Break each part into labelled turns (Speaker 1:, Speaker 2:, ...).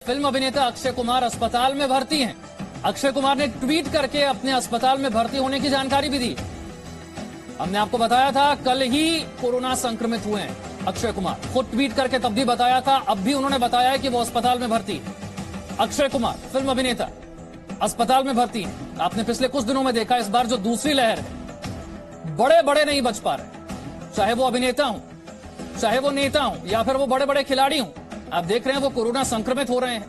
Speaker 1: Film अभिनेता अक्षय कुमार अस्पताल में भर्ती हैं। अक्षय कुमार ने ट्वीट करके अपने अस्पताल में भर्ती होने की जानकारी भी दी। हमने आपको बताया था कल ही कोरोना संक्रमित हुए हैं अक्षय कुमार, खुद ट्वीट करके तब भी बताया था, अब भी उन्होंने बताया है कि वो अस्पताल में भर्ती है। अक्षय कुमार फिल्म अभिनेता अस्पताल में भर्ती है। आपने पिछले कुछ दिनों में देखा, इस बार जो दूसरी लहर है, बड़े बड़े नहीं बच पा रहे, चाहे वो अभिनेता हूं, चाहे वो नेता हूं, या फिर वो बड़े बड़े खिलाड़ी हूं। आप देख रहे हैं वो कोरोना संक्रमित हो रहे हैं,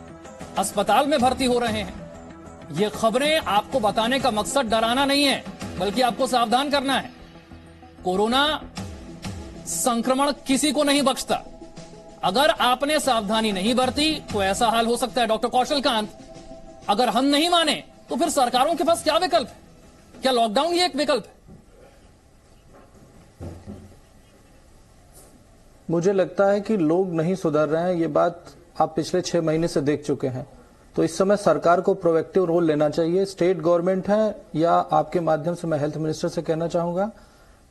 Speaker 1: अस्पताल में भर्ती हो रहे हैं। ये खबरें आपको बताने का मकसद डराना नहीं है, बल्कि आपको सावधान करना है। कोरोना संक्रमण किसी को नहीं बख्शता। अगर आपने सावधानी नहीं बरती तो ऐसा हाल हो सकता है। डॉक्टर कौशल कांत, अगर हम नहीं माने तो फिर सरकारों के पास क्या विकल्प है? क्या लॉकडाउन ही एक विकल्प है?
Speaker 2: मुझे लगता है कि लोग नहीं सुधर रहे हैं। ये बात आप पिछले 6 महीने से देख चुके हैं। तो इस समय सरकार को प्रोएक्टिव रोल लेना चाहिए। स्टेट गवर्नमेंट है, या आपके माध्यम से मैं हेल्थ मिनिस्टर से कहना चाहूंगा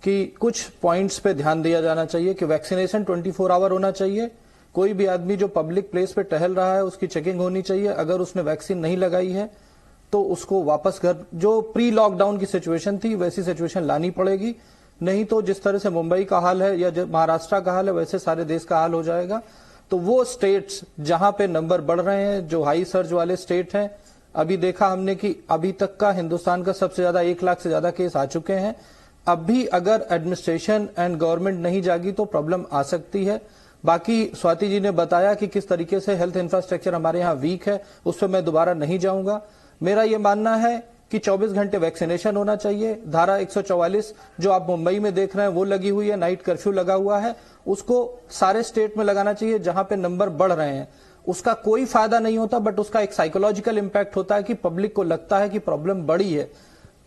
Speaker 2: कि कुछ पॉइंट्स पे ध्यान दिया जाना चाहिए कि वैक्सीनेशन 24 आवर होना चाहिए। कोई भी आदमी जो पब्लिक प्लेस पे टहल रहा है उसकी चेकिंग होनी चाहिए। अगर उसने वैक्सीन नहीं लगाई है तो उसको वापस घर, जो प्री लॉकडाउन की सिचुएशन थी वैसी सिचुएशन लानी पड़ेगी। नहीं तो जिस तरह से मुंबई का हाल है या महाराष्ट्र का हाल है, वैसे सारे देश का हाल हो जाएगा। तो वो स्टेट्स जहां पे नंबर बढ़ रहे हैं, जो हाई सर्ज वाले स्टेट हैं, अभी देखा हमने कि अभी तक का हिंदुस्तान का सबसे ज्यादा 1 लाख से ज्यादा केस आ चुके हैं। अब भी अगर एडमिनिस्ट्रेशन एंड गवर्नमेंट नहीं जागी तो प्रॉब्लम आ सकती है। बाकी स्वाति जी ने बताया कि किस तरीके से हेल्थ इंफ्रास्ट्रक्चर हमारे यहाँ वीक है, उस पर मैं दोबारा नहीं जाऊंगा। मेरा ये मानना है कि 24 घंटे वैक्सीनेशन होना चाहिए। धारा 144 जो आप मुंबई में देख रहे हैं वो लगी हुई है, नाइट कर्फ्यू लगा हुआ है, उसको सारे स्टेट में लगाना चाहिए जहां पे नंबर बढ़ रहे हैं। उसका कोई फायदा नहीं होता, बट उसका एक साइकोलॉजिकल इंपैक्ट होता है कि पब्लिक को लगता है कि प्रॉब्लम बड़ी है।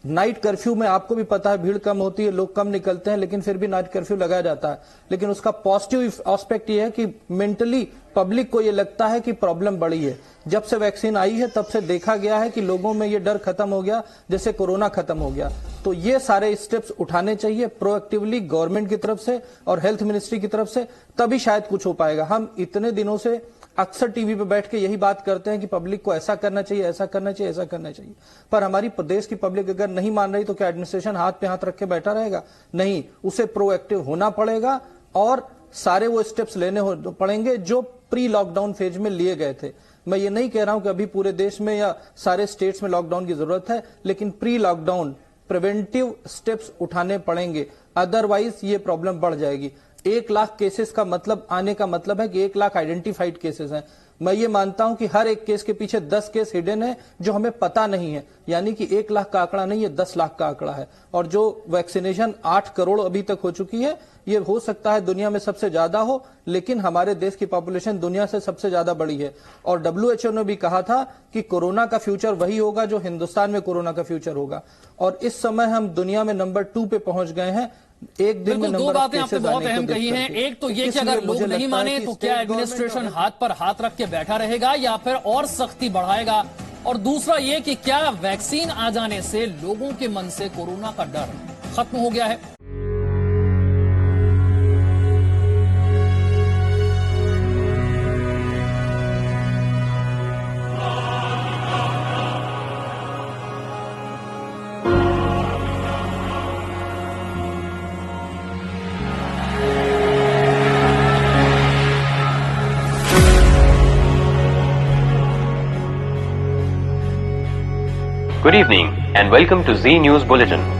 Speaker 2: नाइट कर्फ्यू में आपको भी पता है भीड़ कम होती है, लोग कम निकलते हैं, लेकिन फिर भी नाइट कर्फ्यू लगाया जाता है। लेकिन उसका पॉजिटिव एस्पेक्ट ये है कि मेंटली पब्लिक को ये लगता है कि प्रॉब्लम बड़ी है। जब से वैक्सीन आई है तब से देखा गया है कि लोगों में ये डर खत्म हो गया जैसे कोरोना खत्म हो गया। तो ये सारे स्टेप्स उठाने चाहिए प्रोएक्टिवली गवर्नमेंट की तरफ से और हेल्थ मिनिस्ट्री की तरफ से, तभी शायद कुछ हो पाएगा। हम इतने दिनों से अक्सर टीवी पे बैठ के यही बात करते हैं कि पब्लिक को ऐसा करना चाहिए, ऐसा करना चाहिए, ऐसा करना चाहिए, पर हमारी प्रदेश की पब्लिक अगर नहीं मान रही तो क्या एडमिनिस्ट्रेशन हाथ पे हाथ रख के बैठा रहेगा? नहीं, उसे प्रोएक्टिव होना पड़ेगा और सारे वो स्टेप्स लेने पड़ेंगे जो प्री लॉकडाउन फेज में लिए गए थे। मैं ये नहीं कह रहा हूं कि अभी पूरे देश में या सारे स्टेट्स में लॉकडाउन की जरूरत है, लेकिन प्री लॉकडाउन प्रिवेंटिव स्टेप्स उठाने पड़ेंगे, अदरवाइज ये प्रॉब्लम बढ़ जाएगी। 1 लाख केसेस का मतलब आने का मतलब है कि 1 लाख आइडेंटिफाइड केसेस हैं। मैं ये मानता हूं कि हर एक केस के पीछे 10 केस हिडन है जो हमें पता नहीं है, यानी कि 1 लाख का आंकड़ा नहीं है, 10 लाख का आंकड़ा है। और जो वैक्सीनेशन 8 करोड़ अभी तक हो चुकी है, ये हो सकता है दुनिया में सबसे ज्यादा हो, लेकिन हमारे देश की पॉपुलेशन दुनिया से सबसे ज्यादा बड़ी है। और WHO ने भी कहा था कि कोरोना का फ्यूचर वही होगा जो हिंदुस्तान में कोरोना का फ्यूचर होगा। और इस समय हम दुनिया में नंबर 2 पे पहुंच गए हैं। एक दिन में
Speaker 1: दो बातें आपने बहुत अहम कही हैं। एक तो ये कि अगर लोग नहीं माने तो क्या एडमिनिस्ट्रेशन हाथ पर हाथ रख के बैठा रहेगा या फिर और सख्ती बढ़ाएगा, और दूसरा ये कि क्या वैक्सीन आ जाने से लोगों के मन से कोरोना का डर खत्म हो गया है।
Speaker 3: Good evening and welcome to Z News Bulletin.